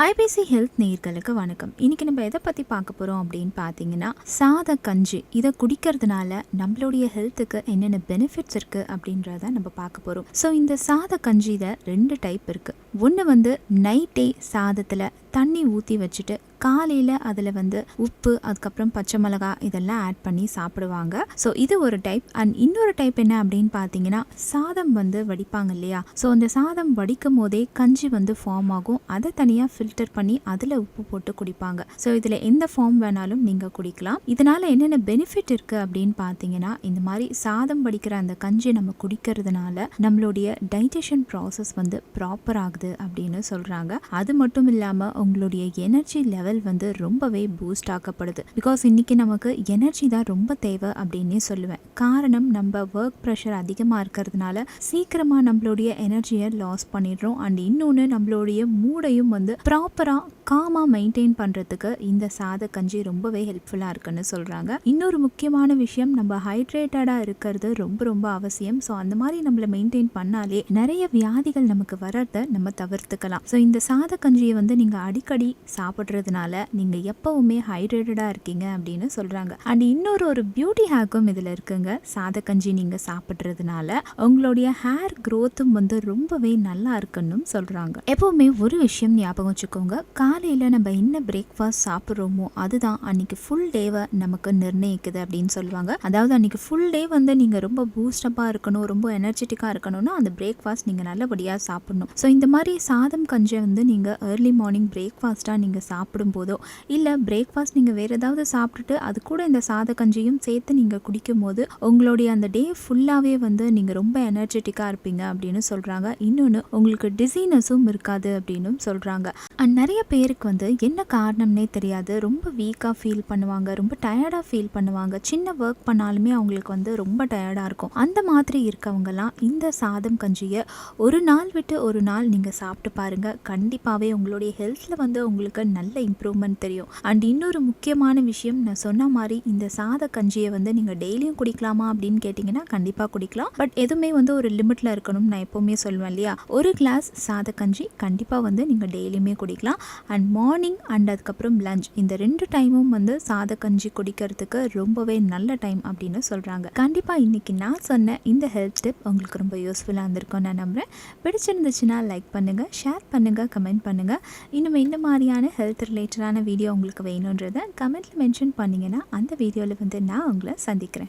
IBC health நேயர்களுக்கு வணக்கம். இன்னைக்கு நம்ம எதை பற்றி பார்க்க போகிறோம் அப்படின்னு பார்த்தீங்கன்னா, சாத கஞ்சி இதை குடிக்கிறதுனால நம்மளுடைய ஹெல்த்துக்கு என்னென்ன பெனிஃபிட்ஸ் இருக்குது அப்படின்றத நம்ம பார்க்க போகிறோம். ஸோ இந்த சாத கஞ்சியில் 2 டைப் இருக்குது. ஒன்று நைட்டே சாதத்தில் தண்ணி ஊற்றி வச்சுட்டு காலையில் அதில் உப்பு, அதுக்கப்புறம் பச்சை மிளகாய் இதெல்லாம் ஆட் பண்ணி சாப்பிடுவாங்க. ஸோ இது ஒரு டைப். அண்ட் இன்னொரு டைப் என்ன அப்படின்னு பார்த்தீங்கன்னா, சாதம் வடிப்பாங்க இல்லையா? ஸோ அந்த சாதம் வடிக்கும் போதே கஞ்சி ஃபார்ம் ஆகும். அதை தனியாக ஃபில்டர் பண்ணி அதில் உப்பு போட்டு குடிப்பாங்க. ஸோ இதில் எந்த ஃபார்ம் வேணாலும் நீங்கள் குடிக்கலாம். இதனால் என்னென்ன பெனிஃபிட் இருக்குது அப்படின்னு பார்த்தீங்கன்னா, இந்த மாதிரி சாதம் வடிக்கிற அந்த கஞ்சி நம்ம குடிக்கிறதுனால நம்மளுடைய டைஜஷன் ப்ராசஸ் ப்ராப்பர் ஆகுது அப்படின்னு சொல்கிறாங்க. அது மட்டும் இல்லாமல் உங்களுடைய எனர்ஜி லெவல் ரொம்பவே பூஸ்ட் ஆக்கப்படுது. பிகாஸ் இன்னைக்கு நமக்கு எனர்ஜி தான் ரொம்ப தேவை அப்படின்னே சொல்லுவேன். காரணம், நம்ம ஒர்க் ப்ரெஷர் அதிகமாக இருக்கிறதுனால சீக்கிரமாக நம்மளுடைய எனர்ஜியை லாஸ் பண்ணிடுறோம். அண்ட் இன்னொன்று, நம்மளுடைய மூடையும் ப்ராப்பராக காமாக மெயின்டைன் பண்ணுறதுக்கு இந்த சாத கஞ்சி ரொம்பவே ஹெல்ப்ஃபுல்லாக இருக்குன்னு சொல்கிறாங்க. இன்னொரு முக்கியமான விஷயம், நம்ம ஹைட்ரேட்டடாக இருக்கிறது ரொம்ப ரொம்ப அவசியம். ஸோ அந்த மாதிரி நம்மளை மெயின்டைன் பண்ணாலே நிறைய வியாதிகள் நமக்கு வர்றதை நம்ம தவிர்த்துக்கலாம். ஸோ இந்த சாத கஞ்சியை நீங்கள் அடிக்கடி சாப்பிட்றதுனால நீங்கள் எப்பவுமே ஹைட்ரேட்டடாக இருக்கீங்க அப்படின்னு சொல்கிறாங்க. அண்ட் இன்னொரு பியூட்டி ஹேக்கும் இதில் இருக்குங்க. சாத கஞ்சி நீங்கள் சாப்பிட்றதுனால உங்களுடைய ஹேர் க்ரோத்தும் ரொம்பவே நல்லா இருக்குன்னு சொல்கிறாங்க. எப்பவுமே ஒரு விஷயம் ஞாபகம் வச்சுக்கோங்க, காலையில் நம்ம என்ன பிரேக்ஃபாஸ்ட் சாப்பிட்றோமோ அதுதான் அன்னைக்கு ஃபுல் டேவை நமக்கு நிர்ணயிக்குது அப்படின்னு சொல்லுவாங்க. அதாவது அன்னைக்கு ஃபுல் டே நீங்கள் ரொம்ப பூஸ்டப்பாக இருக்கணும், ரொம்ப எனர்ஜெட்டிக்காக இருக்கணும்னா அந்த பிரேக்ஃபாஸ்ட் நீங்கள் நல்லபடியாக சாப்பிடணும். ஸோ இந்த மாதிரி சாதம் கஞ்சியை நீங்கள் ஏர்லி மார்னிங் பிரேக்ஃபாஸ்ட்டாக நீங்கள் சாப்பிடும்போதோ இல்லை பிரேக்ஃபாஸ்ட் நீங்கள் வேறு ஏதாவது சாப்பிட்டுட்டு அது கூட இந்த சாத கஞ்சியும் சேர்த்து நீங்கள் குடிக்கும் போது உங்களுடைய அந்த டே ஃபுல்லாகவே நீங்கள் ரொம்ப எனர்ஜெட்டிக்காக இருப்பீங்க அப்படின்னு சொல்கிறாங்க. இன்னொன்று, உங்களுக்கு டிசீனஸும் இருக்காது அப்படின்னு சொல்கிறாங்க. அண்ட் நிறைய பேருக்கு என்ன காரணம்னே தெரியாது, ரொம்ப வீக்காக ஃபீல் பண்ணுவாங்க, ரொம்ப டயர்டாக ஃபீல் பண்ணுவாங்க. சின்ன ஒர்க் பண்ணாலுமே அவங்களுக்கு ரொம்ப டயர்டாக இருக்கும். அந்த மாதிரி இருக்கவங்கலாம் இந்த சாதம் கஞ்சியை ஒரு நாள் விட்டு ஒரு நாள் நீங்கள் சாப்பிட்டு பாருங்கள். கண்டிப்பாகவே உங்களுடைய ஹெல்த்தில் உங்களுக்கு நல்ல இம்ப்ரூவ்மெண்ட் தெரியும். அண்ட் இன்னொரு முக்கியமான விஷயம், நான் சொன்ன மாதிரி இந்த சாத கஞ்சியை நீங்கள் டெய்லியும் குடிக்கலாமா அப்படின்னு கேட்டிங்கன்னா கண்டிப்பாக குடிக்கலாம். பட் எதுவுமே ஒரு லிமிட்டில் இருக்கணும்னு நான் எப்போவுமே சொல்லுவேன் இல்லையா? ஒரு கிளாஸ் சாத கஞ்சி கண்டிப்பாக நீங்கள் டெய்லியுமே குடிக்கலாம். அண்ட் மார்னிங் அண்ட் அதுக்கப்புறம் லஞ்ச் இந்த 2 டைமும் சாத கஞ்சி குடிக்கிறதுக்கு ரொம்பவே நல்ல டைம் அப்படின்னு சொல்கிறாங்க. கண்டிப்பாக இன்றைக்கி நான் சொன்ன இந்த ஹெல்த் டிப் உங்களுக்கு ரொம்ப யூஸ்ஃபுல்லாக இருந்திருக்கும் நான் நம்புகிறேன். பிடிச்சிருந்துச்சுன்னா லைக் பண்ணுங்கள், ஷேர் பண்ணுங்கள், கமெண்ட் பண்ணுங்கள். இன்னும் இந்த மாதிரியான ஹெல்த் ரிலேட்டடான வீடியோ உங்களுக்கு வேணுன்றதை கமெண்ட்டில் மென்ஷன் பண்ணிங்கன்னா அந்த வீடியோவில் நான் உங்களை சந்திக்கிறேன்.